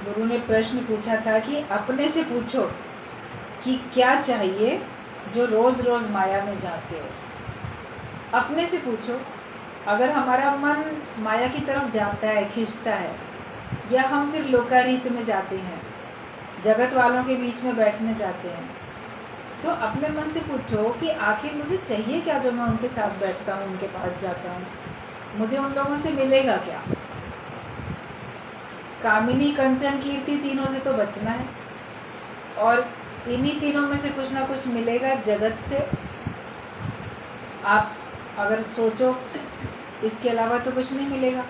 गुरु ने प्रश्न पूछा था कि अपने से पूछो कि क्या चाहिए जो रोज़ रोज़ माया में जाते हो। अपने से पूछो। अगर हमारा मन माया की तरफ जाता है, खींचता है, या हम फिर लोकारीत में जाते हैं, जगत वालों के बीच में बैठने जाते हैं, तो अपने मन से पूछो कि आखिर मुझे चाहिए क्या जो मैं उनके साथ बैठता हूँ, उनके पास जाता हूँ। मुझे उन लोगों से मिलेगा क्या? कामिनी, कंचन, कीर्ति, तीनों से तो बचना है, और इन्हीं तीनों में से कुछ ना कुछ मिलेगा जगत से। आप अगर सोचो, इसके अलावा तो कुछ नहीं मिलेगा।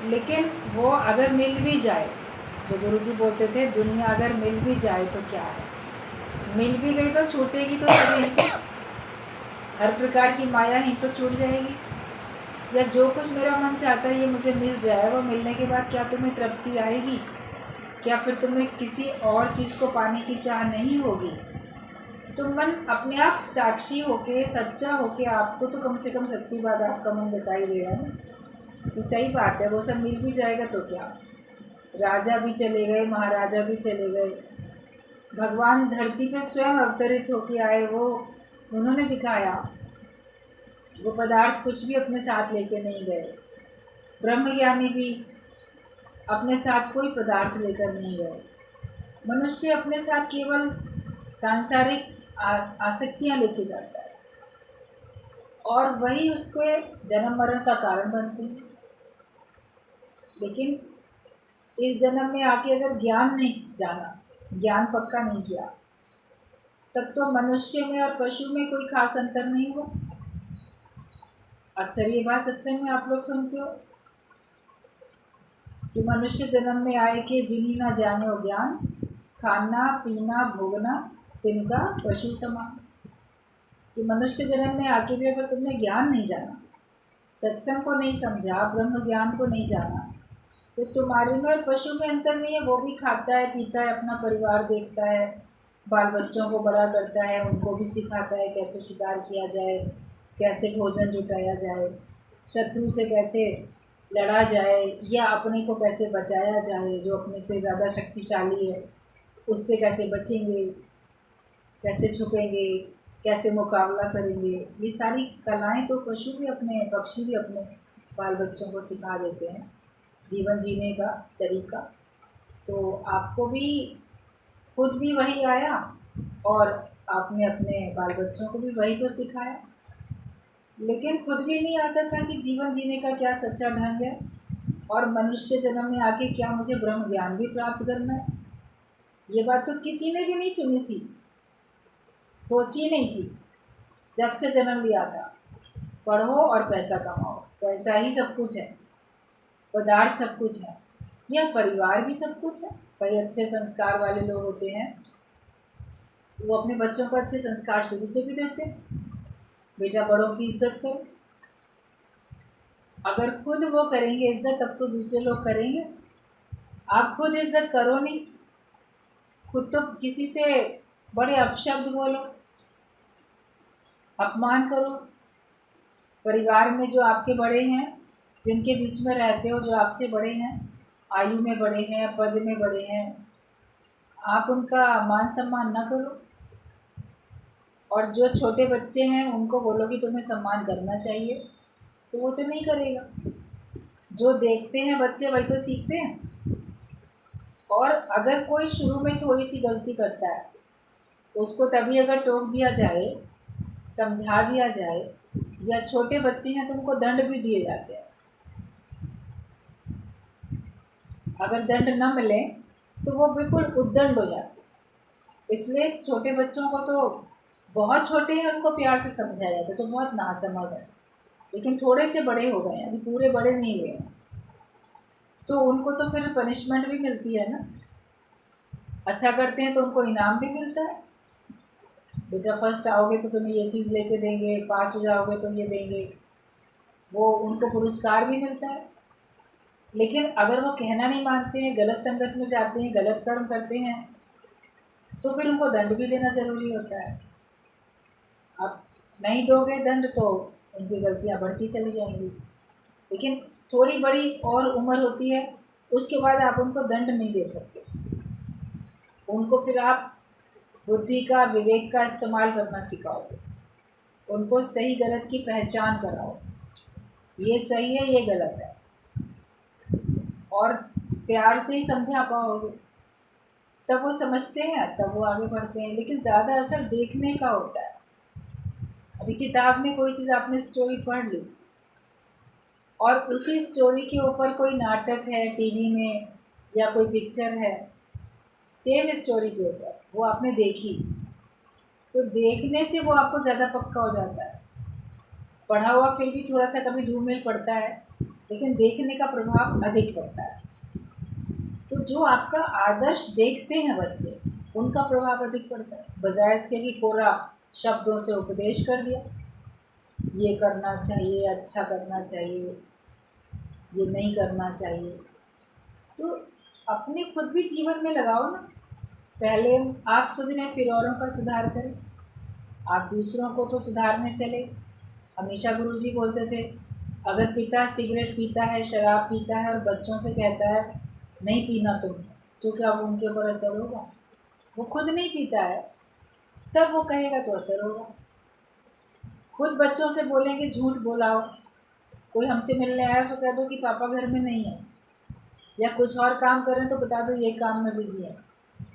लेकिन वो अगर मिल भी जाए, जो गुरुजी बोलते थे, दुनिया अगर मिल भी जाए तो क्या है, मिल भी गई तो छूटेगी तो सभी की। हर प्रकार की माया ही तो छूट जाएगी। या जो कुछ मेरा मन चाहता है ये मुझे मिल जाए, वो मिलने के बाद क्या तुम्हें तृप्ति आएगी? क्या फिर तुम्हें किसी और चीज़ को पाने की चाह नहीं होगी? तो मन अपने आप साक्षी होके, सच्चा होके, आपको तो कम से कम सच्ची बात आपका मन बता ही दे रहा है ना कि सही बात है। वो सब मिल भी जाएगा तो क्या, राजा भी चले गए, महाराजा भी चले गए, भगवान धरती पे स्वयं अवतरित होके आए, वो उन्होंने दिखाया। वो पदार्थ कुछ भी अपने साथ लेके नहीं गए। ब्रह्मज्ञानी भी अपने साथ कोई पदार्थ लेकर नहीं गए। मनुष्य अपने साथ केवल सांसारिक आसक्तियाँ लेके जाता है, और वही उसको जन्म मरण का कारण बनती है। लेकिन इस जन्म में आके अगर ज्ञान नहीं जाना, ज्ञान पक्का नहीं किया, तब तो मनुष्य में और पशु में कोई खास अंतर नहीं हुआ। अक्सर ये बात सत्संग में आप लोग सुनते हो कि मनुष्य जन्म में आए कि जिन्हीं ना जाने वो ज्ञान, खाना पीना भोगना तिनका पशु समान। कि मनुष्य जन्म में आके भी अगर तुमने ज्ञान नहीं जाना, सत्संग को नहीं समझा, ब्रह्म ज्ञान को नहीं जाना, तो तुम्हारे में और पशु में अंतर नहीं है। वो भी खाता है, पीता है, अपना परिवार देखता है, बाल बच्चों को बड़ा करता है, उनको भी सिखाता है कैसे शिकार किया जाए, कैसे भोजन जुटाया जाए, शत्रु से कैसे लड़ा जाए, या अपने को कैसे बचाया जाए, जो अपने से ज़्यादा शक्तिशाली है उससे कैसे बचेंगे, कैसे छुपेंगे, कैसे मुकाबला करेंगे। ये सारी कलाएं तो पशु भी अपने, पक्षी भी अपने बाल बच्चों को सिखा देते हैं, जीवन जीने का तरीका। तो आपको भी खुद भी वही आया, और आपने अपने बाल बच्चों को भी वही तो सिखाया। लेकिन खुद भी नहीं आता था कि जीवन जीने का क्या सच्चा ढंग है, और मनुष्य जन्म में आके क्या मुझे ब्रह्म ज्ञान भी प्राप्त करना है। ये बात तो किसी ने भी नहीं सुनी थी, सोची नहीं थी। जब से जन्म लिया था, पढ़ो और पैसा कमाओ, पैसा ही सब कुछ है, पदार्थ सब कुछ है, यह परिवार भी सब कुछ है। कई अच्छे संस्कार वाले लोग होते हैं, वो अपने बच्चों को अच्छे संस्कार शुरू से भी देते हैं, बेटा बड़ों की इज्जत करो। अगर खुद वो करेंगे इज्जत, तब तो दूसरे लोग करेंगे। आप खुद इज्जत करो नहीं, खुद तो किसी से बड़े अपशब्द बोलो, अपमान करो। परिवार में जो आपके बड़े हैं, जिनके बीच में रहते हो, जो आपसे बड़े हैं, आयु में बड़े हैं, पद में बड़े हैं, आप उनका मान सम्मान न करो। और जो छोटे बच्चे हैं उनको बोलो कि तुम्हें सम्मान करना चाहिए, तो वो तो नहीं करेगा। जो देखते हैं बच्चे वही तो सीखते हैं। और अगर कोई शुरू में थोड़ी सी गलती करता है, तो उसको तभी अगर टोक दिया जाए, समझा दिया जाए, या छोटे बच्चे हैं तो उनको दंड भी दिए जाते हैं। अगर दंड न मिले तो वो बिल्कुल उद्दंड हो जाते हैं। इसलिए छोटे बच्चों को तो, बहुत छोटे हैं उनको प्यार से समझाया जाता है, जो बहुत नासमझ है। लेकिन थोड़े से बड़े हो गए हैं, अभी पूरे बड़े नहीं हुए हैं, तो उनको तो फिर पनिशमेंट भी मिलती है ना। अच्छा करते हैं तो उनको इनाम भी मिलता है, बेटा फर्स्ट आओगे तो तुम्हें ये चीज़ लेके देंगे, पास हो जाओगे तो ये देंगे, वो उनको पुरस्कार भी मिलता है। लेकिन अगर वो कहना नहीं मानते हैं, गलत संगत में जाते हैं, गलत कर्म करते हैं, तो फिर उनको दंड भी देना ज़रूरी होता है। आप नहीं दोगे दंड तो उनकी गलतियाँ बढ़ती चली जाएंगी। लेकिन थोड़ी बड़ी और उम्र होती है उसके बाद आप उनको दंड नहीं दे सकते। उनको फिर आप बुद्धि का, विवेक का इस्तेमाल करना सिखाओगे। उनको सही गलत की पहचान कराओ, ये सही है, ये गलत है, और प्यार से ही समझा पाओगे, तब वो समझते हैं, तब वो आगे बढ़ते हैं। लेकिन ज़्यादा असर देखने का होता है। अभी किताब में कोई चीज़ आपने स्टोरी पढ़ ली और उसी स्टोरी के ऊपर कोई नाटक है टीवी में या कोई पिक्चर है सेम स्टोरी के ऊपर, वो आपने देखी, तो देखने से वो आपको ज़्यादा पक्का हो जाता है। पढ़ा हुआ फिर भी थोड़ा सा कभी धूमिल पड़ता है, लेकिन देखने का प्रभाव अधिक पड़ता है। तो जो आपका आदर्श देखते हैं बच्चे, उनका प्रभाव अधिक पड़ता है, बजाय इसके कि कोरा शब्दों से उपदेश कर दिया, ये करना चाहिए, अच्छा करना चाहिए, ये नहीं करना चाहिए। तो अपने खुद भी जीवन में लगाओ ना। पहले आप सुधरें, फिर औरों का सुधार करें। आप दूसरों को तो सुधारने चले। हमेशा गुरुजी बोलते थे, अगर पिता सिगरेट पीता है, शराब पीता है और बच्चों से कहता है नहीं पीना तुम, तो क्या वो उनके ऊपर असर होगा? वो खुद नहीं पीता है, तब वो कहेगा तो असर होगा। खुद बच्चों से बोलेंगे झूठ बोलाओ, कोई हमसे मिलने आया तो कह दो कि पापा घर में नहीं है, या कुछ और काम कर रहे हैं तो बता दो ये काम में बिजी है।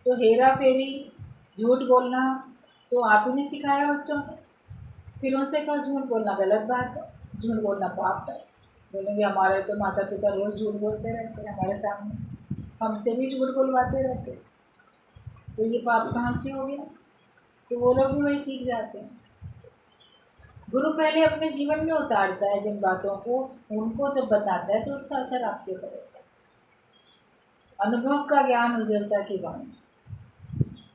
तो हेरा फेरी, झूठ बोलना तो आप ही ने सिखाया बच्चों को। फिर उनसे कहो झूठ बोलना गलत बात है, झूठ बोलना पाप है। बोलेंगे हमारे तो माता पिता रोज़ झूठ बोलते रहते हैं हमारे सामने, हमसे भी झूठ बोलवाते रहते, तो ये पाप कहाँ से हो गया? तो वो लोग भी वही सीख जाते हैं। गुरु पहले अपने जीवन में उतारता है जिन बातों को, उनको जब बताता है तो उसका असर आपके ऊपर होता है। अनुभव का ज्ञान उजलता की वाणी,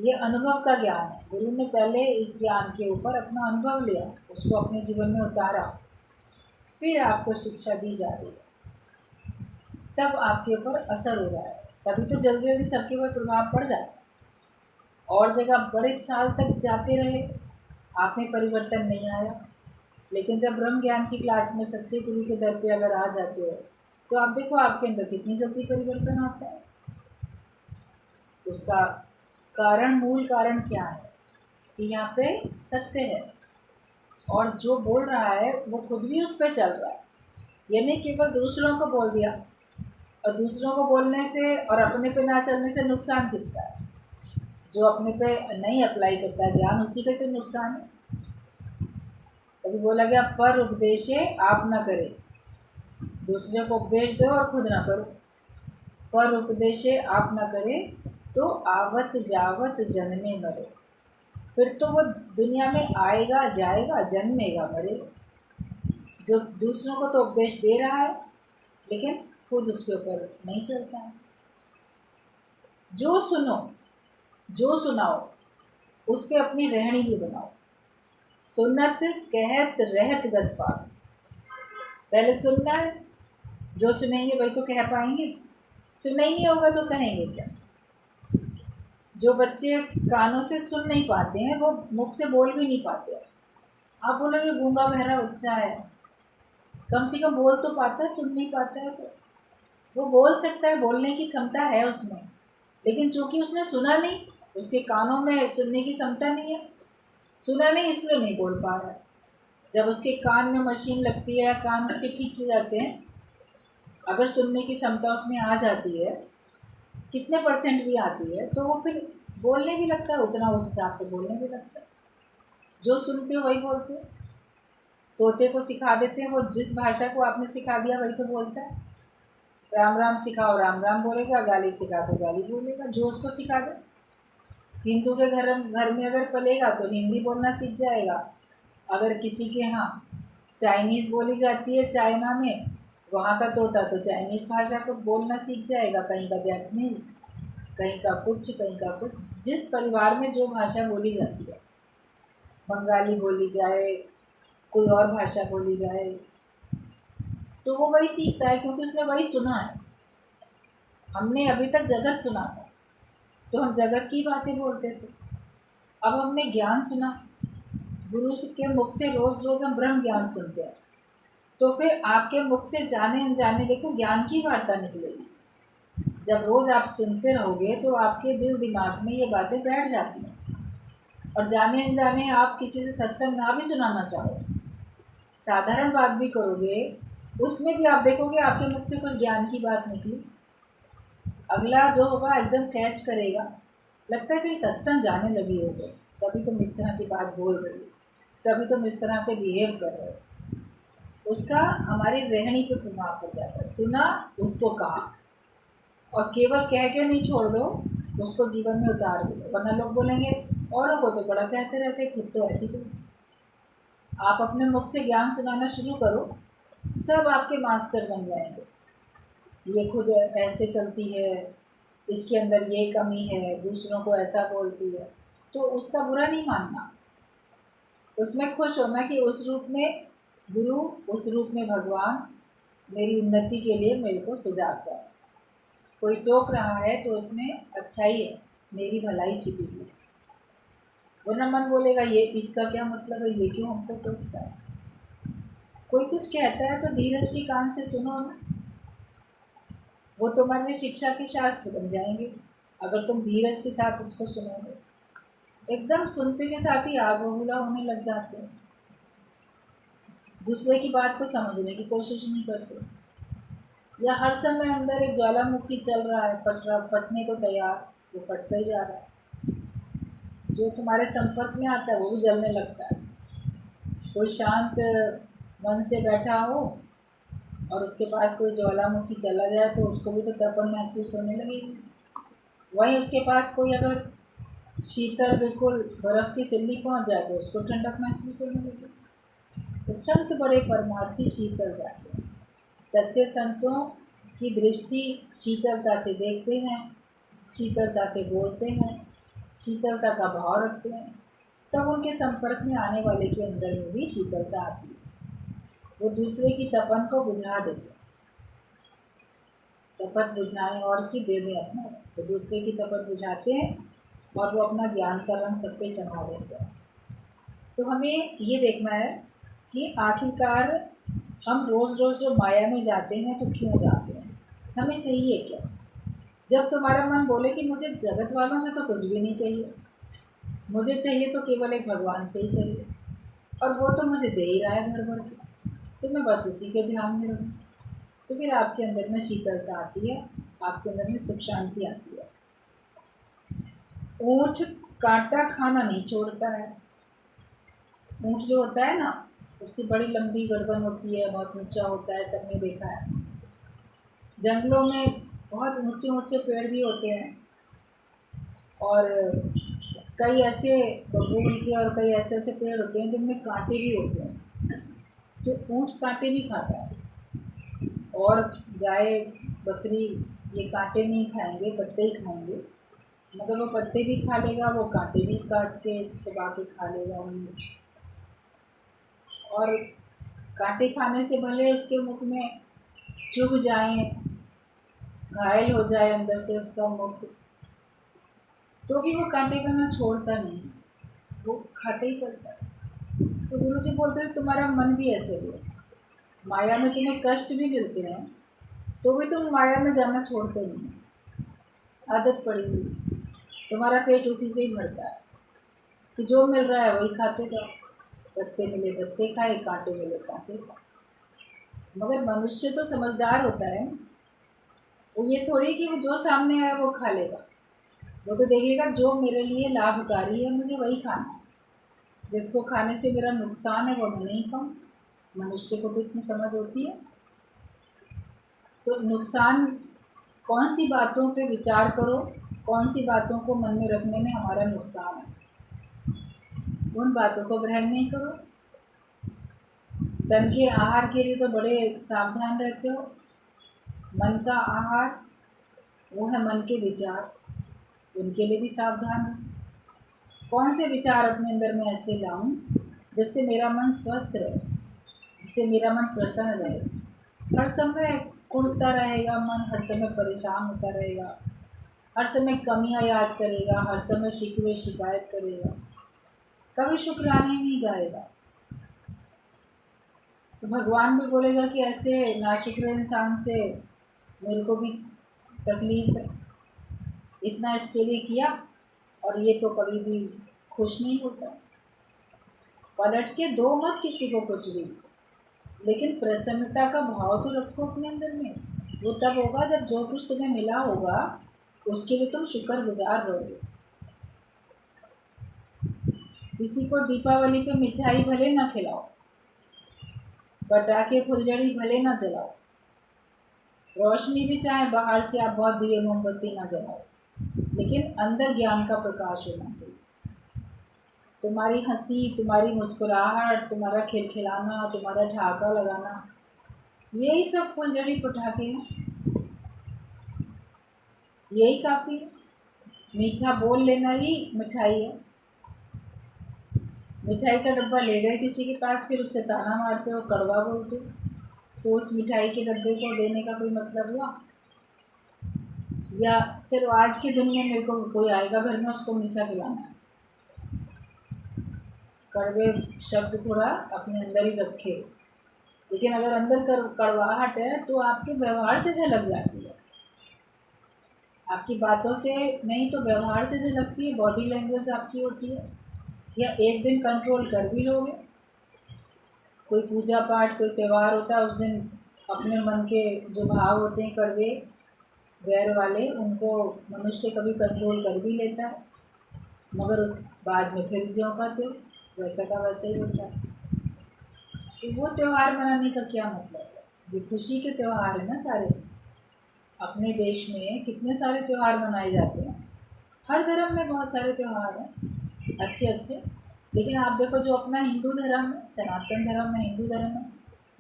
ये अनुभव का ज्ञान है। गुरु ने पहले इस ज्ञान के ऊपर अपना अनुभव लिया, उसको अपने जीवन में उतारा, फिर आपको शिक्षा दी जा रही है, तब आपके ऊपर असर हो रहा है। तभी तो जल्दी जल्दी सबके ऊपर प्रभाव पड़ जाता है। और जगह बड़े साल तक जाते रहे, आप में परिवर्तन नहीं आया, लेकिन जब ब्रह्म ज्ञान की क्लास में सच्चे गुरु के दर पे अगर आ जाते हो, तो आप देखो आपके अंदर कितनी जल्दी परिवर्तन आता है। उसका कारण, मूल कारण क्या है कि यहाँ पे सत्य है, और जो बोल रहा है वो खुद भी उस पर चल रहा है। यानी केवल दूसरों को बोल दिया, और दूसरों को बोलने से और अपने पे ना चलने से नुकसान किसका है? जो अपने पे नहीं अप्लाई करता ज्ञान, उसी का तो नुकसान है। कभी बोला गया पर उपदेशे आप ना करें, दूसरे को उपदेश दो और खुद ना करो। पर उपदेशे आप ना करें तो आवत जावत जन्मे मरे, फिर तो वो दुनिया में आएगा जाएगा, जन्मेगा मरेगा। जो दूसरों को तो उपदेश दे रहा है, लेकिन खुद उसके ऊपर नहीं चलता है। जो सुनो, जो सुनाओ, उस पर अपनी रहनी भी बनाओ। सुनत कहत रहत गत पाप, पहले सुनना है, जो सुनेंगे वही तो कह पाएंगे, सुना ही नहीं होगा तो कहेंगे क्या? जो बच्चे कानों से सुन नहीं पाते हैं वो मुख से बोल भी नहीं पाते। आप बोलोगे गूंगा बहरा बच्चा है, कम से कम बोल तो पाता है, सुन नहीं पाता है। तो वो बोल सकता है, बोलने की क्षमता है उसमें, लेकिन चूंकि उसने सुना नहीं, उसके कानों में सुनने की क्षमता नहीं है, सुना नहीं इसलिए नहीं बोल पा रहा है। जब उसके कान में मशीन लगती है, कान उसके ठीक किए जाते हैं, अगर सुनने की क्षमता उसमें आ जाती है, कितने % भी आती है, तो वो फिर बोलने भी लगता है, उतना उस हिसाब से बोलने भी लगता है। जो सुनते हो वही बोलते हो। तोते को सिखा देते हैं, वो जिस भाषा को आपने सिखा दिया वही तो बोलता है। राम राम सिखाओ राम राम बोलेगा, गाली सिखा तो गाली बोलेगा, जो उसको सिखा दो। हिंदू के घर में अगर पलेगा तो हिंदी बोलना सीख जाएगा। अगर किसी के यहाँ चाइनीज़ बोली जाती है चाइना में, वहाँ का तोता तो चाइनीज़ भाषा को बोलना सीख जाएगा, कहीं का जैपनीज़, कहीं का कुछ, कहीं का कुछ। जिस परिवार में जो भाषा बोली जाती है, बंगाली बोली जाए, कोई और भाषा बोली जाए, तो वो वही सीखता है, क्योंकि उसने वही सुना है। हमने अभी तक जगत सुना था, तो हम जगत की बातें बोलते थे। अब हमने ज्ञान सुना, गुरु के मुख से रोज़ रोज़ हम ब्रह्म ज्ञान सुनते हैं, तो फिर आपके मुख से जाने अनजाने देखो ज्ञान की वार्ता निकलेगी। जब रोज़ आप सुनते रहोगे तो आपके दिल दिमाग में ये बातें बैठ जाती हैं, और जाने अनजाने आप किसी से सत्संग ना भी सुनाना चाहो, साधारण बात भी करोगे, उसमें भी आप देखोगे आपके मुख से कुछ ज्ञान की बात निकली, अगला जो होगा एकदम कैच करेगा, लगता है कहीं सत्संग जाने लगी हो गई, तभी तुम इस तरह की बात बोल रही हो, तभी तुम इस तरह से बिहेव कर रहे हो। उसका हमारी रहनी पे प्रभाव पड़ जाता है। सुना, उसको कहा, और केवल कह के नहीं छोड़ दो, उसको जीवन में उतार दो, वरना लोग बोलेंगे औरों को तो बड़ा कहते रहते, खुद तो ऐसी चल। आप अपने मुख से ज्ञान सुनाना शुरू करो, सब आपके मास्टर बन जाएंगे। ये खुद ऐसे चलती है, इसके अंदर ये कमी है, दूसरों को ऐसा बोलती है, तो उसका बुरा नहीं मानना, उसमें खुश होना कि उस रूप में गुरु, उस रूप में भगवान मेरी उन्नति के लिए मेरे को सुझाव कर रहा है। कोई टोक रहा है तो उसमें अच्छाई है, मेरी भलाई छिपी हुई है। वरना मन बोलेगा ये इसका क्या मतलब है, ये क्यों हमको टोकता है। कोई कुछ कहता है तो धीरज की कान से सुनो ना, वो तुम्हारे लिए शिक्षा के शास्त्र बन जाएंगे अगर तुम धीरज के साथ उसको सुनोगे। एकदम सुनते के साथ ही आग बबूला होने लग जाते हो, दूसरे की बात को समझने की कोशिश नहीं करते, या हर समय अंदर एक ज्वालामुखी चल रहा है, फटने को तैयार, वो फटता ही जा रहा है। जो तुम्हारे संपर्क में आता है वो भी जलने लगता है। कोई शांत मन से बैठा हो और उसके पास कोई ज्वालामुखी चला जाए तो उसको भी तो तपन महसूस होने लगेगी। वहीं उसके पास कोई अगर शीतल, बिल्कुल बर्फ़ की सिल्ली पहुंच जाए तो उसको ठंडक महसूस होने लगेगी। तो संत बड़े परमार्थी शीतल जाते हैं। सच्चे संतों की दृष्टि शीतलता से देखते हैं, शीतलता से बोलते हैं, शीतलता का भाव रखते हैं, तब उनके संपर्क में आने वाले के अंदर में भी शीतलता आती है। वो दूसरे की तपन को बुझा देते हैं। तपत बुझाएं और की दे दें अपना, तो दूसरे की तपत बुझाते हैं और वो अपना ज्ञान का रंग सब पे चढ़ा देते हैं। तो हमें ये देखना है कि आखिरकार हम रोज़ रोज़ जो माया में जाते हैं तो क्यों जाते हैं, हमें चाहिए क्या। जब तुम्हारा मन बोले कि मुझे जगत वालों से तो कुछ भी नहीं चाहिए, मुझे चाहिए तो केवल एक भगवान से ही चाहिए, और वो तो मुझे दे ही रहा है भर भर के, तो मैं बस उसी के ध्यान में रहूँ, तो फिर आपके अंदर में शीतलता आती है, आपके अंदर में सुख शांति आती है। ऊँट कांटा खाना नहीं छोड़ता है। ऊँट जो होता है ना, उसकी बड़ी लंबी गर्दन होती है, बहुत ऊंचा होता है, सबने देखा है। जंगलों में बहुत ऊंचे ऊंचे पेड़ भी होते हैं, और कई ऐसे बबूल के और कई ऐसे ऐसे पेड़ होते हैं जिनमें कांटे भी होते हैं, तो ऊँट कांटे भी खाता है। और गाय, बकरी ये कांटे नहीं खाएंगे, पत्ते ही खाएंगे, मगर वो पत्ते भी खा लेगा, वो कांटे भी काट के चबा के खा लेगा ऊँट। और कांटे खाने से भले उसके मुख में चुभ जाए, घायल हो जाए अंदर से उसका मुख, तो भी वो कांटे खाना छोड़ता नहीं, वो खाते ही चलता है। तो गुरु जी बोलते हैं तुम्हारा मन भी ऐसे हो, माया में तुम्हें कष्ट भी मिलते हैं तो भी तुम माया में जाना छोड़ते नहीं, आदत पड़ी हुई, तुम्हारा पेट उसी से ही भरता है कि जो मिल रहा है वही खाते जाओ, पत्ते मिले पत्ते खाए, कांटे मिले कांटे खाए। मगर मनुष्य तो समझदार होता है, वो ये थोड़ी कि वो जो सामने आया वो खा लेगा, वो तो देखेगा जो मेरे लिए लाभकारी है मुझे वही खाना है, जिसको खाने से मेरा नुकसान है वो मैं नहीं खाऊँ। मनुष्य को तो इतनी समझ होती है। तो नुकसान, कौन सी बातों पे विचार करो, कौन सी बातों को मन में रखने में हमारा नुकसान है, उन बातों को ग्रहण नहीं करो। तन के आहार के लिए तो बड़े सावधान रहते हो। मन का आहार वो है मन के विचार, उनके लिए भी सावधान हो। कौन से विचार अपने अंदर में ऐसे लाऊं जिससे मेरा मन स्वस्थ रहे, जिससे मेरा मन प्रसन्न रहे। हर समय कुढ़ता रहेगा मन, हर समय परेशान होता रहेगा, हर समय कमियां याद करेगा, हर समय शिकवे शिकायत करेगा, कभी शुक्राने नहीं गाएगा, तो भगवान भी बोलेगा कि ऐसे नाशुक्र इंसान से मेरे को भी तकलीफ़ है, इतना इसके लिए किया और ये तो कभी भी खुश नहीं होता। पलट के दो मत किसी को कुछ भी, लेकिन प्रसन्नता का भाव तो रखो अपने अंदर में। वो तब होगा जब जो कुछ तुम्हें मिला होगा उसके लिए तुम शुक्रगुजार रहोगे। किसी को दीपावली पे मिठाई भले ना खिलाओ, पटाखे फुलझड़ी भले ना जलाओ, रोशनी भी चाहे बाहर से आप बहुत दिए मोमबत्ती ना जलाओ, लेकिन अंदर ज्ञान का प्रकाश होना चाहिए। तुम्हारी हंसी, तुम्हारी मुस्कुराहट, तुम्हारा खिलखिलाना, तुम्हारा ठहाका लगाना, यही सब फुलझड़ी पटाखे हैं, यही काफ़ी है। मीठा बोल लेना ही मिठाई है। मिठाई का डब्बा ले गए किसी के पास, फिर उससे ताना मारते हो, कड़वा बोलते हो, तो उस मिठाई के डब्बे को देने का कोई मतलब हुआ? या चलो आज के दिन में मेरे को कोई आएगा घर में, उसको मीठा खिलाना है, कड़वे शब्द थोड़ा अपने अंदर ही रखे। लेकिन अगर अंदर कड़वाहट है तो आपके व्यवहार से झलक जाती है, आपकी बातों से नहीं तो व्यवहार से झलकती है, बॉडी लैंग्वेज आपकी होती है। या एक दिन कंट्रोल कर भी लोगे, कोई पूजा पाठ, कोई त्यौहार होता है, उस दिन अपने मन के जो भाव होते हैं कड़वे वैर वाले, उनको मनुष्य कभी कंट्रोल कर भी लेता है, मगर उस बाद में फिर ज्यों का त्यों वैसा का वैसा ही होता है। तो वो त्यौहार मनाने का क्या मतलब है? ये खुशी के त्यौहार है ना सारे। अपने देश में कितने सारे त्यौहार मनाए जाते हैं, हर धर्म में बहुत सारे त्यौहार हैं अच्छे अच्छे। लेकिन आप देखो जो अपना हिंदू धर्म है, सनातन धर्म है, हिंदू धर्म है,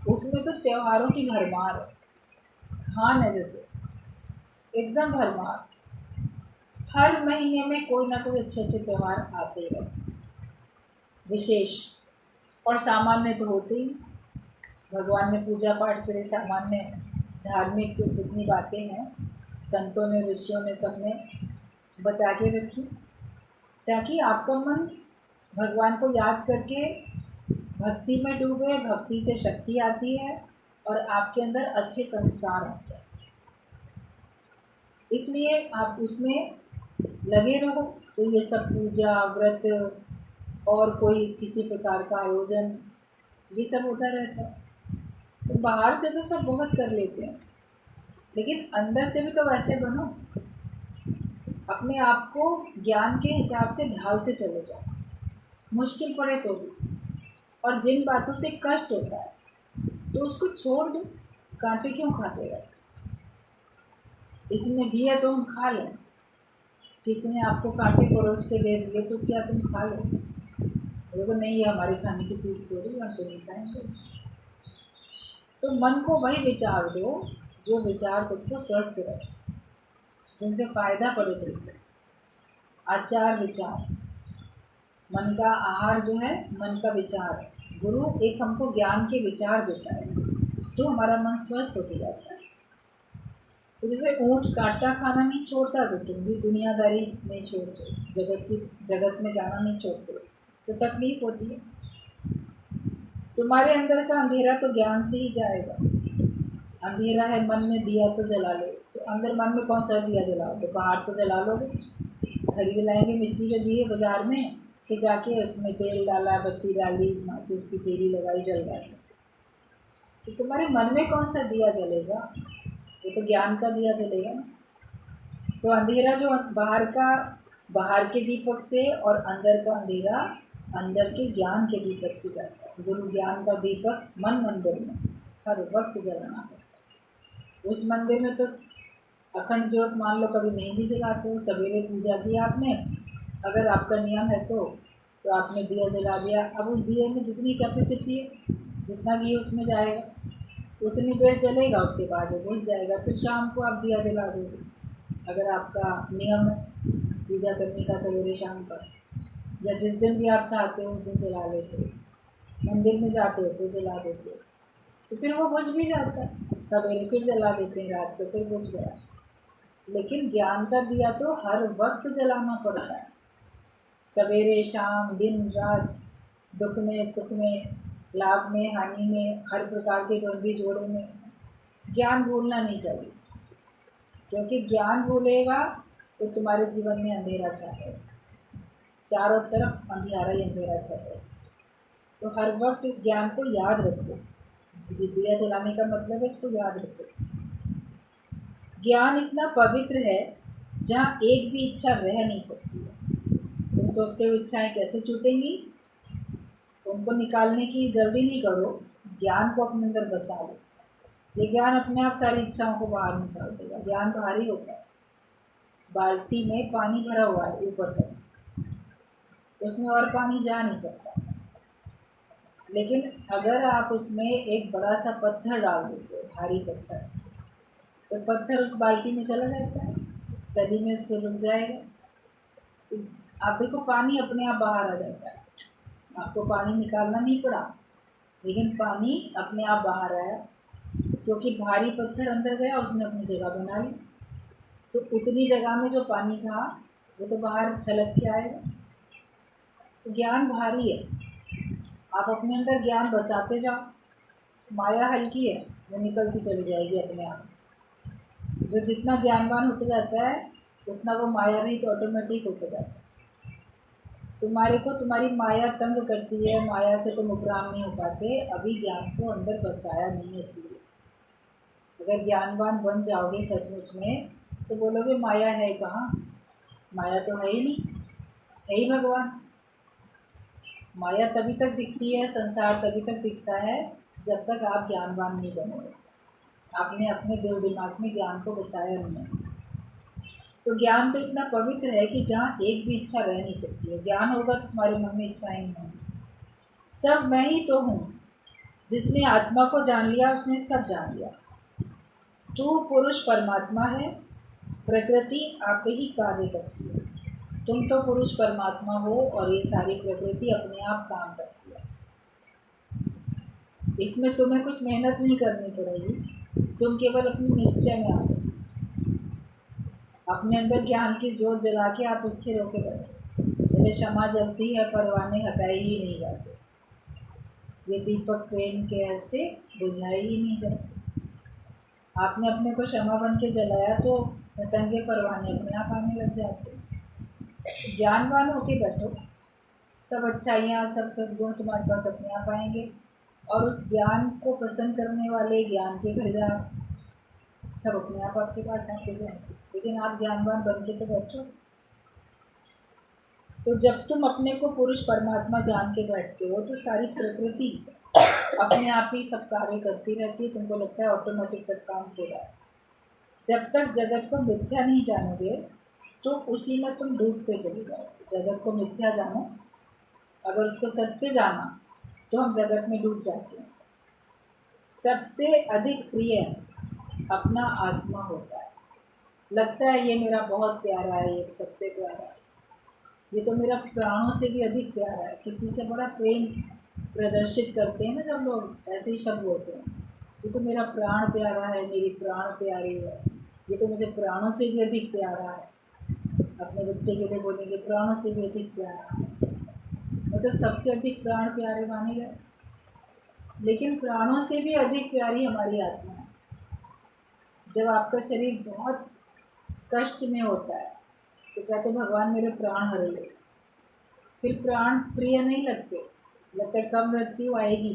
उसमें तो त्योहारों की भरमार है, खान है जैसे, एकदम भरमार। हर महीने में कोई ना कोई अच्छे अच्छे त्यौहार आते ही रहते, विशेष और सामान्य तो होते ही। भगवान ने पूजा पाठ के लिए सामान्य धार्मिक जितनी बातें हैं संतों ने, ऋषियों ने, सबने बता के रखी, ताकि आपका मन भगवान को याद करके भक्ति में डूबे, भक्ति से शक्ति आती है और आपके अंदर अच्छे संस्कार आते हैं। इसलिए आप उसमें लगे रहो। तो ये सब पूजा व्रत और कोई किसी प्रकार का आयोजन, ये सब होता रहता है। तो बाहर से तो सब बहुत कर लेते हैं, लेकिन अंदर से भी तो वैसे बनो, अपने आप को ज्ञान के हिसाब से ढालते चले जाओ, मुश्किल पड़े तो भी। और जिन बातों से कष्ट होता है तो उसको छोड़ दो, कांटे क्यों खाते रहते? इसने दिया तो हम खा लें, किसी ने आपको कांटे परोस के दे दिए तो क्या तुम खा लो? देखो नहीं, ये हमारी खाने की चीज़ थोड़ी, हम तो नहीं खाएंगे इसको। तो मन को वही विचार दो जो विचार तुमको स्वस्थ रखे, जिनसे फ़ायदा पड़े तुमको। आचार विचार, मन का आहार जो है मन का विचार है। गुरु एक हमको ज्ञान के विचार देता है तो हमारा मन स्वस्थ होते जाता है। तो जैसे ऊँट कांटा खाना नहीं छोड़ता, तो तुम भी दुनियादारी नहीं छोड़ते, जगत में जाना नहीं छोड़ते, तो तकलीफ़ होती है। तुम्हारे अंदर का अंधेरा तो ज्ञान से ही जाएगा। अंधेरा है मन में, दिया तो जला लो, तो अंदर मन में कौन सा दिया जलाओ? तो बाहर तो जला लोगे, खरीद लाएंगे मिट्टी के दिए बाज़ार में से जाके, उसमें तेल डाला, बत्ती डाली, माचिस की तीली लगाई, जल गए। तो तुम्हारे मन में कौन सा दिया जलेगा? वो तो ज्ञान का दिया जलेगा ना। तो अंधेरा जो बाहर का, बाहर के दीपक से, और अंदर का अंधेरा अंदर के ज्ञान के दीपक से जाता है। गुरु ज्ञान का दीपक मन मंदिर में हर वक्त जलाना पड़ता है। उस मंदिर में तो अखंड ज्योत मान लो कभी नहीं भी जलाते हो, सवेरे पूजा की आपने, अगर आपका नियम है तो आपने दिया जला दिया। अब उस दिए में जितनी कैपेसिटी है, जितना घी उसमें जाएगा उतनी देर चलेगा, उसके बाद वो बुझ जाएगा। फिर शाम को आप दिया जला दोगे, अगर आपका नियम है पूजा करने का सवेरे शाम का, या जिस दिन भी आप चाहते हो उस दिन जला लेते हो। मंदिर में जाते हो तो जला देते हो, तो फिर वो बुझ भी जाता है। सवेरे फिर जला देते हैं, रात को फिर बुझ गया। लेकिन ज्ञान का दिया तो हर वक्त जलाना पड़ता है, सवेरे शाम, दिन रात, दुख में सुख में, लाभ में हानि में, हर प्रकार के द्वंद्वी जोड़े में ज्ञान भूलना नहीं चाहिए। क्योंकि ज्ञान भूलेगा तो तुम्हारे जीवन में अंधेरा छा जाएगा, चारों तरफ अंधियारा ही अंधेरा छा जाएगा। तो हर वक्त इस ज्ञान को याद रखो। दिया जलाने का मतलब है इसको याद रखो। ज्ञान इतना पवित्र है जहाँ एक भी इच्छा रह नहीं सकती है। तुम सोचते हो इच्छाएं कैसे छूटेंगी, उनको निकालने की जल्दी नहीं करो, ज्ञान को अपने अंदर बसा लो। ये ज्ञान अपने आप सारी इच्छाओं को बाहर निकाल देगा। ज्ञान भारी होता है, बाल्टी में पानी भरा हुआ है ऊपर तक, उसमें और पानी जा नहीं सकता। लेकिन अगर आप उसमें एक बड़ा सा पत्थर डाल देते हो, भारी पत्थर, तो पत्थर उस बाल्टी में चला जाता है, तली में उसको रुक जाएगा। तो आप देखो पानी अपने आप बाहर आ जाता है, आपको पानी निकालना नहीं पड़ा, लेकिन पानी अपने आप बाहर आया क्योंकि भारी पत्थर अंदर गया, उसने अपनी जगह बना ली। तो उतनी जगह में जो पानी था वो तो बाहर छलक के आएगा। तो ज्ञान भारी है, आप अपने अंदर ज्ञान बसाते जाओ। माया हल्की है, वो निकलती चली जाएगी अपने आप। जो जितना ज्ञानवान होता जाता है उतना वो माया रहित तो ऑटोमेटिक होता जाता है। तुम्हारे को तुम्हारी माया तंग करती है, माया से तुम उपराम नहीं हो पाते, अभी ज्ञान को अंदर बसाया नहीं है। इसलिए अगर ज्ञानवान बन जाओगे सचमुच में तो बोलोगे माया है कहाँ, माया तो है ही नहीं, है ही भगवान। माया तभी तक दिखती है, संसार तभी तक दिखता है जब तक आप ज्ञानवान नहीं बनोगे, आपने अपने दिल दिमाग में ज्ञान को बसाया नहीं है। तो ज्ञान तो इतना पवित्र है कि जहाँ एक भी इच्छा रह नहीं सकती है। ज्ञान होगा तो तुम्हारे मन में इच्छाएं नहीं होंगी। सब मैं ही तो हूँ, जिसने आत्मा को जान लिया उसने सब जान लिया। तू पुरुष परमात्मा है, प्रकृति आप ही कार्य करती है। तुम तो पुरुष परमात्मा हो और ये सारी प्रकृति अपने आप काम करती है। इसमें तुम्हें कुछ मेहनत नहीं करनी पड़ेगी, तुम केवल अपने निश्चय में आ जाओ। अपने अंदर ज्ञान की जोत जला के आप स्थिर होकर बैठो। जैसे क्षमा जलती है, परवाने हटाए ही नहीं जाते, ये दीपक प्रेम के ऐसे बुझाए ही नहीं जाते। आपने अपने को क्षमा बन के जलाया तो पतंगे परवाने अपने आप आने लग जाते। ज्ञानवान होके बैठो, सब अच्छाइयाँ सब सद्गुण तुम्हारे पास अपने आप आएंगे। और उस ज्ञान को पसंद करने वाले, ज्ञान के खरीदार सब अपने आप आपके पास आते जाएंगे। लेकिन आप ज्ञानवान बन के तो बैठो। तो जब तुम अपने को पुरुष परमात्मा जान के बैठते हो तो सारी प्रकृति अपने आप ही सब कार्य करती रहती है, तुमको लगता है ऑटोमेटिक सब काम हो रहा है। जब तक जगत को मिथ्या नहीं जानोगे तो उसी में तुम डूबते चले जाओगे। जगत को मिथ्या जानो, अगर उसको सत्य जाना तो हम जगत में डूब जाते हैं। सबसे अधिक प्रिय अपना आत्मा होता है। लगता है ये मेरा बहुत प्यारा है, ये सबसे प्यारा है, ये तो मेरा प्राणों से भी अधिक प्यारा है। किसी से बड़ा प्रेम प्रदर्शित करते हैं ना जब लोग, ऐसे ही शब्द होते हैं, ये तो मेरा प्राण प्यारा है, मेरी प्राण प्यारी है, ये तो मुझे प्राणों से भी अधिक प्यारा है। अपने बच्चे के लिए बोलेंगे प्राणों से भी अधिक प्यारा है, मतलब सबसे अधिक प्राण प्यारे माने गए। लेकिन प्राणों से भी अधिक प्यारी हमारी आत्मा है। जब आपका शरीर बहुत कष्ट में होता है तो कहते भगवान मेरे प्राण हर ले, फिर प्राण प्रिय नहीं लगते, लगता है कब मृत्यु आएगी।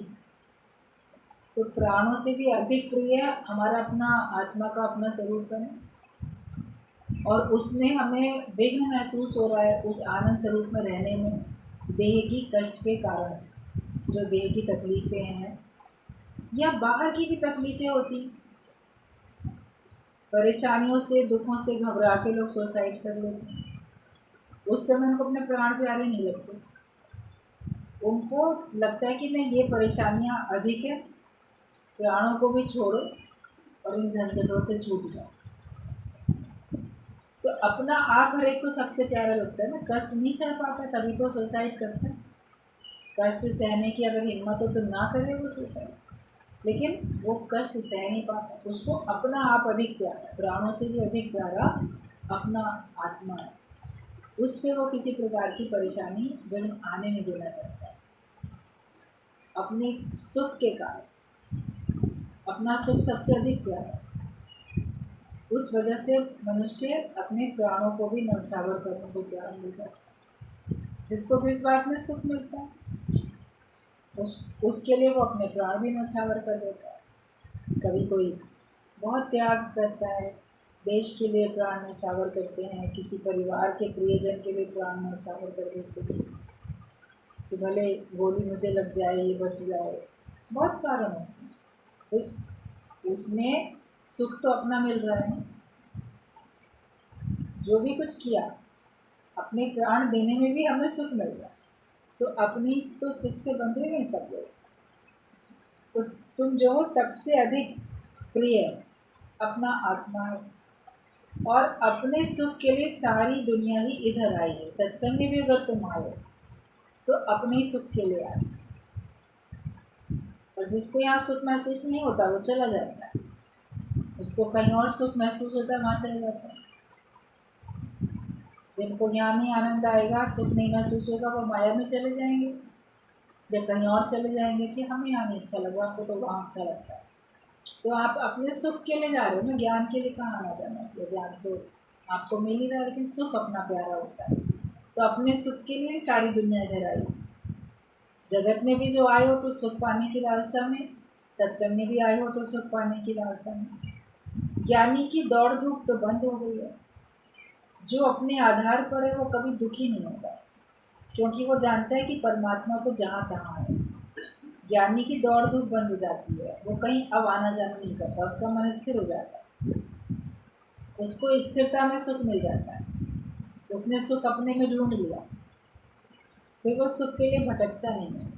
तो प्राणों से भी अधिक प्रिय हमारा अपना आत्मा का अपना स्वरूप है, और उसमें हमें विघ्न महसूस हो रहा है उस आनंद स्वरूप में रहने में, देह की कष्ट के कारण से। जो देह की तकलीफ़ें हैं या बाहर की भी तकलीफ़ें होती, परेशानियों से दुखों से घबरा के लोग सुसाइड कर लेते हैं, उस समय उनको अपने प्राण प्यारे नहीं लगते। उनको लगता है कि नहीं ये परेशानियां अधिक है, प्राणों को भी छोड़ो और इन झंझटों से छूट जाओ। तो अपना आप हर एक को सबसे प्यारा लगता है ना। कष्ट नहीं सह पाता तभी तो सुसाइड करता है। कष्ट सहने की अगर हिम्मत हो तो ना करे वो सुसाइड, लेकिन वो कष्ट सह नहीं पाता, उसको अपना आप अधिक प्यारा, प्राणों से भी अधिक प्यारा अपना आत्मा है। उस पर वो किसी प्रकार की परेशानी विघ्न आने नहीं देना चाहता है। अपने सुख के कारण अपना सुख सबसे अधिक प्यारा है। उस वजह से मनुष्य अपने प्राणों को भी न्यौछावर करने को तैयार हो जाता है। जिसको जिस बात में सुख मिलता है उसके लिए वो अपने प्राण भी न्यौछावर कर देता है। कभी कोई बहुत त्याग करता है, देश के लिए प्राण न्यौछावर करते हैं, किसी परिवार के प्रियजन के लिए प्राण न्यौछावर कर देते हैं कि भले गोली मुझे लग जाए, ये बच जाए। बहुत कारण होते हैं, तो उसमें सुख तो अपना मिल रहा है ना। जो भी कुछ किया अपने प्राण देने में भी हमें सुख मिल रहा है, तो अपनी तो सुख से बंधे हुए सब लोग। तो तुम जो हो सबसे अधिक प्रिय अपना आत्मा है, और अपने सुख के लिए सारी दुनिया ही इधर आई है। सत्संग में भी अगर तुम आए तो अपने ही सुख के लिए आए, और जिसको यहाँ सुख महसूस नहीं होता वो चला जाता है, उसको कहीं और सुख महसूस होता है, वहाँ चला जाता है। जिनको यहाँ नहीं आनंद आएगा, सुख नहीं महसूस होगा, वो माया में चले जाएंगे या कहीं और चले जाएंगे कि हमें यहाँ नहीं अच्छा लगा, आपको तो वहाँ अच्छा लगता है। तो आप अपने सुख के लिए जा रहे हो ना, ज्ञान के लिए कहाँ आना जाना है। ज्ञान तो आपको मिल ही रहा है, लेकिन सुख अपना प्यारा होता है। तो अपने सुख के लिए भी सारी दुनिया इधर आई। जगत में भी जो आए हो तो सुख पाने की लालसा में, सत्संग में भी आए हो तो सुख पाने की लालसा में। ज्ञानी की दौड़ धूप तो बंद हो गई है। जो अपने आधार पर है वो कभी दुखी नहीं होगा, क्योंकि वो जानता है कि परमात्मा तो जहाँ तहाँ है। ज्ञानी की दौड़ धूप बंद हो जाती है, वो कहीं अब आना जाना नहीं करता, उसका मन स्थिर हो जाता है, उसको स्थिरता में सुख मिल जाता है। उसने सुख अपने में ढूंढ लिया, फिर वो सुख के लिए भटकता नहीं है।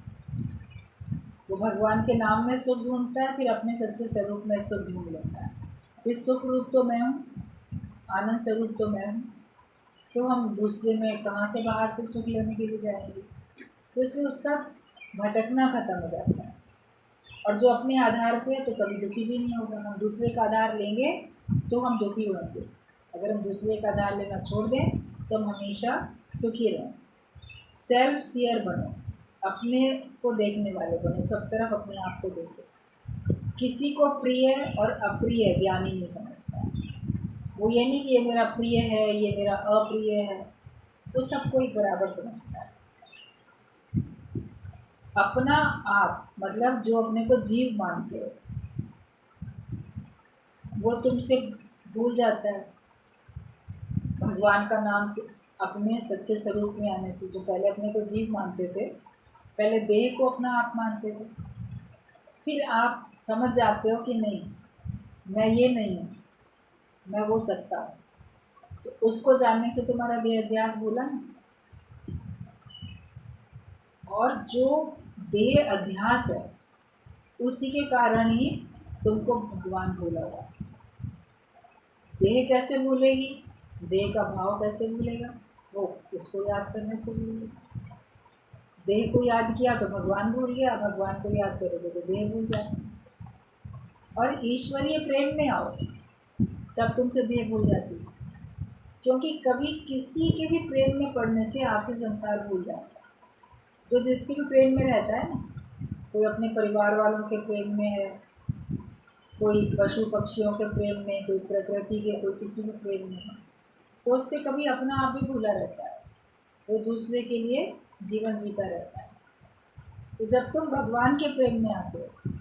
वो भगवान के नाम में सुख ढूंढता है, फिर अपने सच्चे स्वरूप में सुख ढूंढ लेता है। इस सुख रूप तो मैं हूँ, आनंद स्वरूप तो मैं हूँ, तो हम दूसरे में कहाँ से बाहर से सुख लेने के लिए जाएंगे। तो इसलिए उसका भटकना खत्म हो जाता है। और जो अपने आधार पे है तो कभी दुखी भी नहीं होगा। हम दूसरे का आधार लेंगे तो हम दुखी होंगे, अगर हम दूसरे का आधार लेना छोड़ दें तो हम हमेशा सुखी रहें। सेल्फ सियर बनो, अपने को देखने वाले बनो, सब तरफ अपने आप को देखो। किसी को प्रिय और अप्रिय ज्ञानी नहीं समझता है। वो ये नहीं कि ये मेरा प्रिय है, ये मेरा अप्रिय है, वो सबको ही बराबर समझता है। अपना आप मतलब जो अपने को जीव मानते हो वो तुमसे भूल जाता है। भगवान का नाम से अपने सच्चे स्वरूप में आने से, जो पहले अपने को जीव मानते थे, पहले देह को अपना आप मानते थे, फिर आप समझ जाते हो कि नहीं, मैं ये नहीं हूँ, मैं वो सत्ता हूँ। तो उसको जानने से तुम्हारा देह अध्यास भूला ना। और जो देह अध्यास है उसी के कारण ही तुमको भगवान भूला हुआ। देह कैसे भूलेगी, देह का भाव कैसे भूलेगा, वो उसको याद करने से भूलेगा। देह को याद किया तो भगवान भूल गया, भगवान को याद करोगे तो देह भूल जाए। और ईश्वरीय प्रेम में आओ तब तुमसे देह भूल जाती है, क्योंकि कभी किसी के भी प्रेम में पड़ने से आपसे संसार भूल जाता है। जो जिसके भी प्रेम में रहता है ना, कोई अपने परिवार वालों के प्रेम में है, कोई पशु पक्षियों के प्रेम में, कोई प्रकृति के, कोई किसी भी प्रेम में है, तो उससे कभी अपना आप ही भूला रहता है, वो दूसरे के लिए जीवन जीता रहता है। तो जब तुम भगवान के प्रेम में आते हो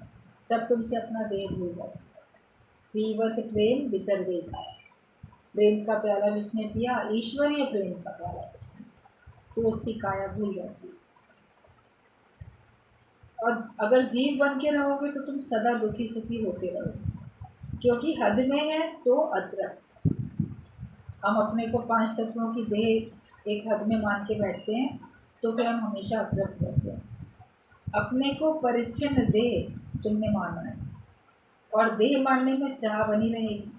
तब तुमसे अपना देह भूल जाता है। पीवत प्रेम बिसर गई का, प्रेम का प्याला जिसने पिया, ईश्वरीय प्रेम का प्याला जिसने, तो उसकी काया भूल जाती है। और अगर जीव बन के रहोगे तो तुम सदा दुखी सुखी होते रहोगे, क्योंकि हद में है तो अतृप्त। हम अपने को 5 तत्वों की देह एक हद में मान के बैठते हैं तो फिर हम हमेशा अतृप्त रहते हैं। अपने को परिच्छिन्न देह तुमने माना है, और देह मानने में चाह बनी रहेगी,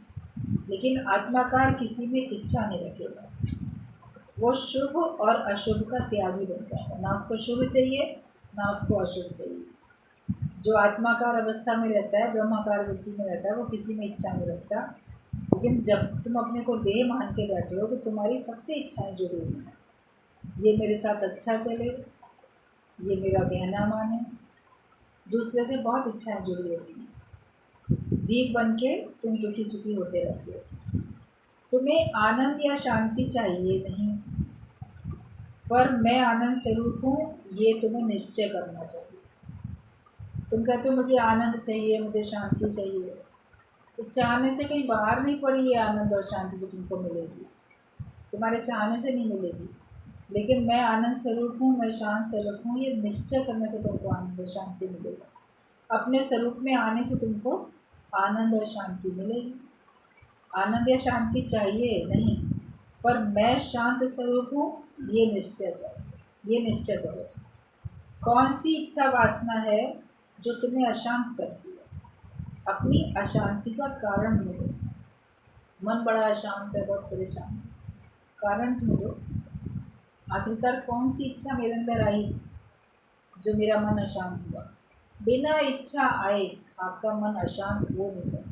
लेकिन आत्माकार किसी में इच्छा नहीं रखेगा। वो शुभ और अशुभ का त्यागी बन जाता है, ना उसको शुभ चाहिए ना उसको अशुभ चाहिए। जो आत्माकार अवस्था में रहता है, ब्रह्माकार वृत्ति में रहता है, वो किसी में इच्छा नहीं रखता। लेकिन जब तुम अपने को देह मान के बैठे हो तो तुम्हारी सबसे इच्छाएं जुड़ी हुई हैं। ये मेरे साथ अच्छा चले, ये मेरा कहना माने, दूसरे से बहुत इच्छाएं जुड़ी होती हैं। जीव बन के तुम दुखी सुखी होते रहते हो। तुम्हें आनंद या शांति चाहिए नहीं, पर मैं आनंद स्वरूप हूँ, ये तुम्हें निश्चय करना चाहिए। तुम कहते हो मुझे आनंद चाहिए, मुझे शांति चाहिए, तो चाहने से कहीं बाहर नहीं पड़ी ये आनंद और शांति जो तुमको मिलेगी, तुम्हारे चाहने से नहीं मिलेगी। लेकिन मैं आनंद स्वरूप हूँ, मैं शांत स्वरूप हूँ, ये निश्चय करने से तुमको आनंद और शांति मिलेगा। अपने स्वरूप में आने से तुमको आनंद और शांति मिलेगी। आनंद या शांति चाहिए नहीं, पर मैं शांत स्वरूप हूँ, ये निश्चय चाहिए। ये निश्चय करो कौन सी इच्छा वासना है जो तुम्हें अशांत करती है। अपनी अशांति का कारण ढूंढो। मन बड़ा अशांत है, बहुत परेशान है, कारण ढूंढो। आखिरकार कौन सी इच्छा मेरे अंदर आई जो मेरा मन अशांत हुआ। बिना इच्छा आए आपका मन अशांत हो नहीं सकता।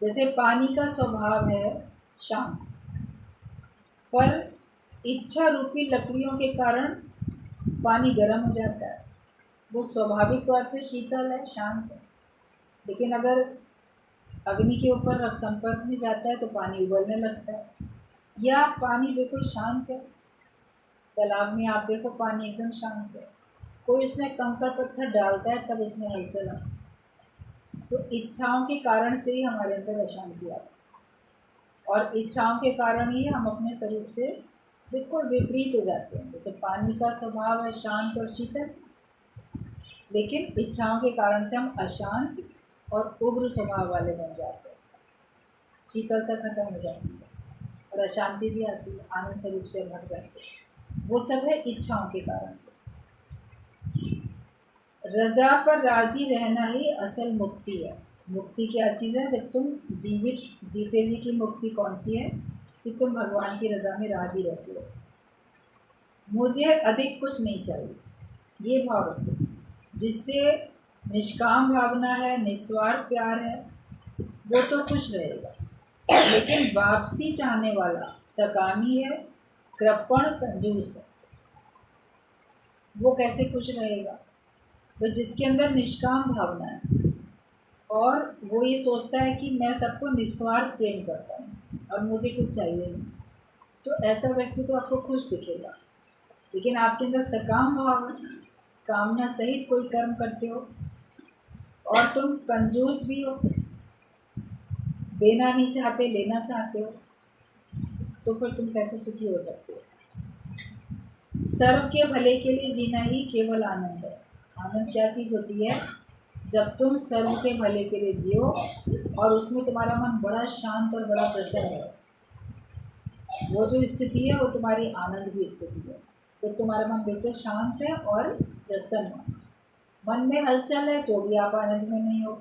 जैसे पानी का स्वभाव है शांत, पर इच्छा रूपी लकड़ियों के कारण पानी गर्म हो जाता है। वो स्वाभाविक तौर पे शीतल है, शांत है, लेकिन अगर अग्नि के ऊपर संपर्क में जाता है तो पानी उबलने लगता है। या पानी बिल्कुल शांत है, तालाब में आप देखो पानी एकदम शांत है, कोई उसमें कंकड़ पत्थर डालता है तब उसमें हलचल आती है। तो इच्छाओं के कारण से ही हमारे अंदर अशांति आती है, और इच्छाओं के कारण ही हम अपने स्वरूप से बिल्कुल विपरीत हो जाते हैं। जैसे पानी का स्वभाव है शांत और शीतल, लेकिन इच्छाओं के कारण से हम अशांत और उग्र स्वभाव वाले बन जाते हैं। शीतलता खत्म हो जाती है और अशांति भी आती है, आनंद स्वरूप से भर जाते हैं। वो सब है इच्छाओं के कारण से। रज़ा पर राज़ी रहना ही असल मुक्ति है। मुक्ति क्या चीज़ है? जब तुम जीते जी की मुक्ति कौन सी है कि तुम भगवान की रज़ा में राज़ी रहते हो। मुझे अधिक कुछ नहीं चाहिए, ये भाव रखो, जिससे निष्काम भावना है, निस्वार्थ प्यार है, वो तो खुश रहेगा। लेकिन वापसी चाहने वाला सकामी है, कृपण कंजूस है, वो कैसे खुश रहेगा? वो जिसके अंदर निष्काम भावना है और वो ये सोचता है कि मैं सबको निस्वार्थ प्रेम करता हूँ और मुझे कुछ चाहिए नहीं, तो ऐसा व्यक्ति तो आपको खुश दिखेगा। लेकिन आपके अंदर सकाम भाव, कामना सहित कोई कर्म करते हो और तुम कंजूस भी हो, देना नहीं चाहते, लेना चाहते हो, तो फिर तुम कैसे सुखी हो सकते हो? सर्व के भले के लिए जीना ही केवल आनंद है। आनंद क्या चीज़ होती है? जब तुम सर्व के भले के लिए जियो और उसमें तुम्हारा मन बड़ा शांत और बड़ा प्रसन्न है, वो जो स्थिति है वो तुम्हारी आनंद की स्थिति है। जब तुम्हारा मन बिल्कुल शांत है और प्रसन्न है, मन में हलचल है तो भी आप आनंद में नहीं हो,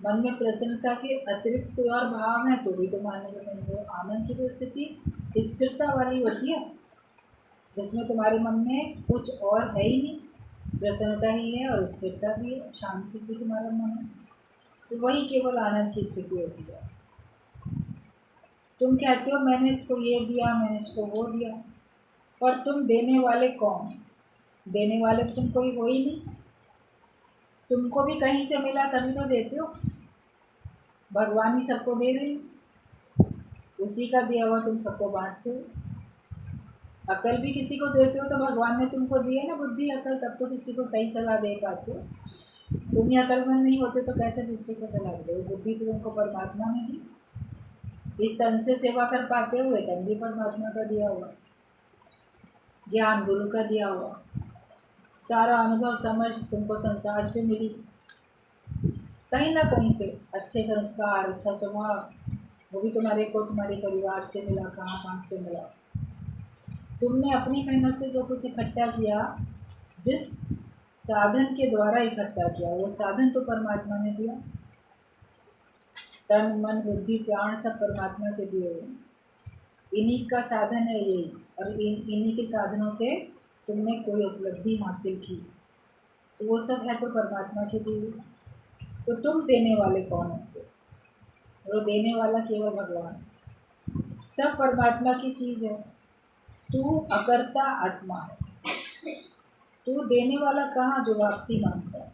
मन में प्रसन्नता के अतिरिक्त कोई और भाव है तो भी तुम आनंद में नहीं हो। आनंद की जो स्थिति स्थिरता वाली होती है, जिसमें तुम्हारे मन में कुछ और है ही नहीं, प्रसन्नता ही है और स्थिरता भी है, शांति भी तुम्हारा मन है, तो वही केवल आनंद की स्थिति होती है। तुम कहते हो मैंने इसको ये दिया, मैंने इसको वो दिया, पर तुम देने वाले कौन? देने वाले तो तुम कोई हो ही नहीं। तुमको भी कहीं से मिला तभी तो देते हो। भगवान ही सबको दे रही, उसी का दिया हुआ तुम सबको बांटते हो। अकल भी किसी को देते हो तो भगवान ने तुमको दी है ना, बुद्धि अकल, तब तो किसी को सही सलाह दे पाते हो। तुम ही अकलमंद नहीं होते तो कैसे दूसरे को सलाह दे? बुद्धि तो तुमको परमात्मा ने दी। इस तन से सेवा कर पाते हुए तन भी परमात्मा का दिया हुआ, ज्ञान गुरु का दिया हुआ, सारा अनुभव समझ तुमको संसार से मिली, कहीं ना कहीं से अच्छे संस्कार, अच्छा स्वभाव, वो भी तुम्हारे को तुम्हारे परिवार से मिला, कहाँ कहाँ से मिला। तुमने अपनी मेहनत से जो कुछ इकट्ठा किया, जिस साधन के द्वारा इकट्ठा किया, वो साधन तो परमात्मा ने दिया। तन मन बुद्धि प्राण सब परमात्मा के दिए हुए हैं, इन्हीं का साधन है यही, और इन्हीं के साधनों से तुमने कोई उपलब्धि हासिल की, तो वो सब है तो परमात्मा के दिए हुए। तो तुम देने वाले कौन होते? वो देने वाला केवल भगवान, सब परमात्मा की चीज़ है। तू अकर्ता आत्मा है, तू देने वाला कहाँ जो वापसी मांगता है?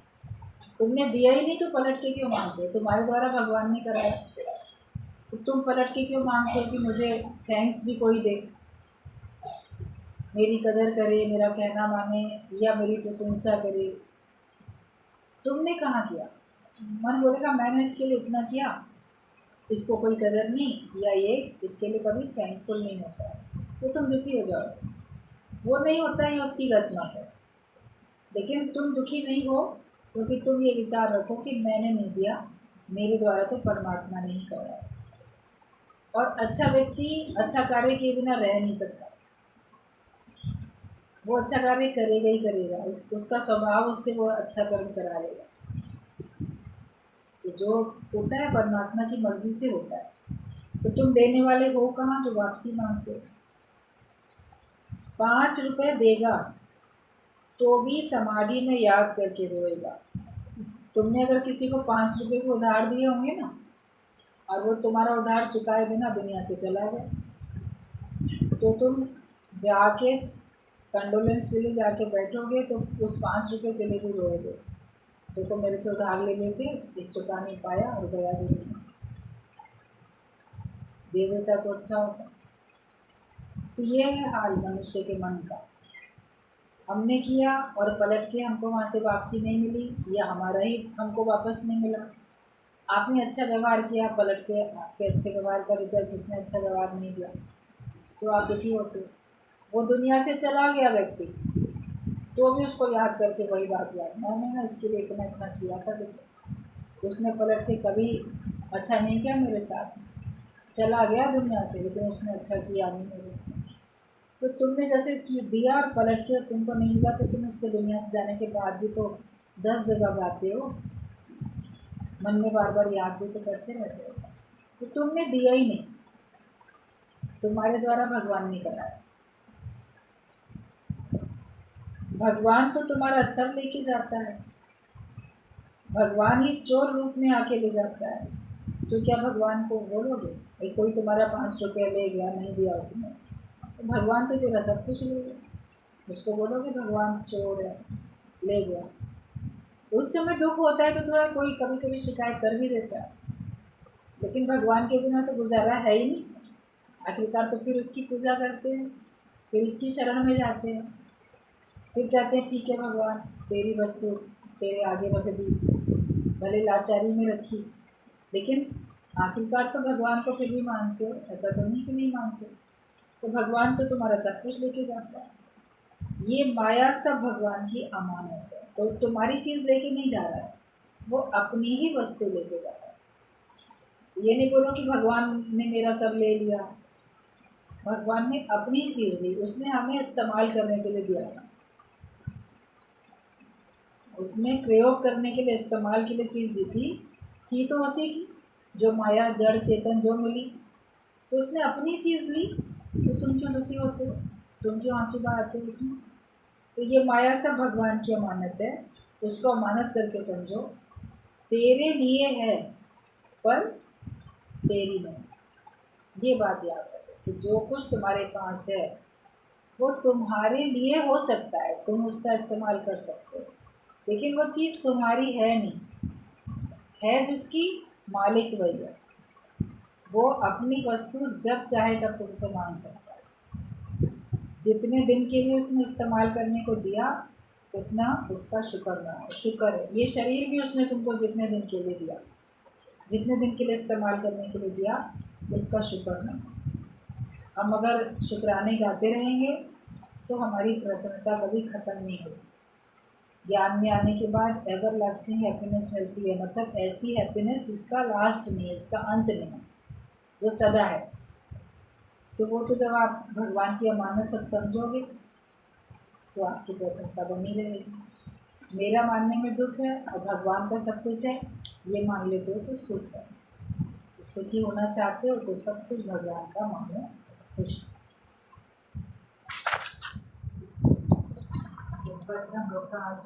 तुमने दिया ही नहीं तो पलट के क्यों मांगते हो? तुम्हारे द्वारा भगवान ने कराया, तो तुम पलट के क्यों मांगते हो कि मुझे थैंक्स भी कोई दे, मेरी कदर करे, मेरा कहना माने या मेरी प्रशंसा करे? तुमने कहाँ किया? मन बोलेगा मैंने इसके लिए इतना किया, इसको कोई कदर नहीं, या ये इसके लिए कभी थैंकफुल नहीं होता है, तो तुम दुखी हो जाओ। वो नहीं होता है, उसकी गलत मत है। लेकिन तुम दुखी नहीं हो क्योंकि तुम ये विचार रखो कि मैंने नहीं दिया, मेरे द्वारा तो परमात्मा ने ही कराया। और अच्छा व्यक्ति अच्छा कार्य किए बिना रह नहीं सकता, वो अच्छा कार्य करेगा ही करेगा, उसका स्वभाव उससे वो अच्छा कर्म करा लेगा। तो जो होता है परमात्मा की मर्जी से होता है। तो तुम देने वाले हो कहाँ जो वापसी मांगते हो? 5 रुपए देगा तो भी समाधि में याद करके रोएगा। तुमने अगर किसी को 5 रुपए को उधार दिए होंगे ना, और वो तुम्हारा उधार चुकाए बिना दुनिया से चला गया, तो तुम जाके कंडोलेंस के लिए जाके बैठोगे तो उस 5 रुपए के लिए भी रोओगे, देखो मेरे से उधार ले लेते, ये चुका नहीं पाया और गया दुनिया से। दे देता तो अच्छा होता। तो ये है हाल मनुष्य के मन का। हमने किया और पलट के हमको वहाँ से वापसी नहीं मिली, या हमारा ही हमको वापस नहीं मिला। आपने अच्छा व्यवहार किया, पलट के आपके अच्छे व्यवहार का रिजल्ट उसने अच्छा व्यवहार नहीं दिया, तो आप दुखी होते हो। वो दुनिया से चला गया व्यक्ति, तो भी उसको याद करके वही बात याद, मैंने ना इसके लिए इतना इतना किया था, देखो उसने पलट के कभी अच्छा नहीं किया मेरे साथ, चला गया दुनिया से, लेकिन उसने अच्छा किया नहीं मेरे साथ। तो तुमने जैसे कि दिया और पलट के तुमको नहीं मिला, तो तुम उसके दुनिया से जाने के बाद भी तो 10 जगह गाते हो, मन में बार बार याद भी तो करते रहते हो। तो तुमने दिया ही नहीं, तुम्हारे द्वारा भगवान ने कराया। भगवान तो तुम्हारा सब लेके जाता है, भगवान ही चोर रूप में आके ले जाता है। तो क्या भगवान को बोलोगे भाई कोई तुम्हारा 5 रुपया ले गया, नहीं दिया उसने, तो भगवान तो तेरा सब कुछ ले गया, उसको बोलोगे भगवान चोर है, ले गया? उस समय दुख होता है तो थोड़ा कोई कभी कभी शिकायत कर भी देता है, लेकिन भगवान के बिना तो गुजारा है ही नहीं। आखिरकार तो फिर उसकी पूजा करते हैं, फिर उसकी शरण में जाते हैं, फिर कहते हैं ठीक है भगवान तेरी वस्तु तेरे आगे रख दी, भले लाचारी में रखी, लेकिन आखिरकार तो भगवान को फिर भी मानते हो, ऐसा तो नहीं कि नहीं मानते। तो भगवान तो तुम्हारा सब कुछ लेके जाता है। ये माया सब भगवान की अमानत है, तो तुम्हारी चीज़ लेके नहीं जा रहा है, वो अपनी ही वस्तु लेके जा रहा है। ये नहीं बोलो कि भगवान ने मेरा सब ले लिया, भगवान ने अपनी चीज़ ली, उसने हमें इस्तेमाल करने के लिए दिया था, उसने प्रयोग करने के लिए इस्तेमाल के लिए चीज़ दी थी तो उसी की, जो माया जड़ चेतन जो मिली, तो उसने अपनी चीज़ ली, तो तुम क्यों दुखी होते हो, तुम क्यों आंसू बहाते हो इसमें? तो ये माया सब भगवान की अमानत है, उसको अमानत करके समझो, तेरे लिए है पर तेरी नहीं। ये बात याद रखो कि जो कुछ तुम्हारे पास है वो तुम्हारे लिए हो सकता है, तुम उसका इस्तेमाल कर सकते हो, लेकिन वो चीज़ तुम्हारी है नहीं, है जिसकी मालिक वही है, वो अपनी वस्तु जब चाहे तब तुमसे मांग सकता है। जितने दिन के लिए उसने इस्तेमाल करने को दिया उतना उसका शुक्र है। ये शरीर भी उसने तुमको जितने दिन के लिए दिया, जितने दिन के लिए इस्तेमाल करने के लिए दिया, उसका शुक्र है। हम अगर शुक्राने गाते रहेंगे तो हमारी प्रसन्नता कभी ख़त्म नहीं होगी। ज्ञान में आने के बाद एवर लास्टिंग हैप्पीनेस मिलती है, मतलब ऐसी हैप्पीनेस जिसका लास्ट नहीं है, जिसका अंत नहीं है, जो सदा है। तो वो तो जब आप भगवान की अमानत सब समझोगे तो आपकी प्रसन्नता बनी रहेगी। मेरा मानने में दुख है और भगवान का सब कुछ है, ये मान लेते हो तो सुख है। तो सुखी होना चाहते हो तो सब कुछ भगवान का मानो, खुश। तो बस हम लोग का आज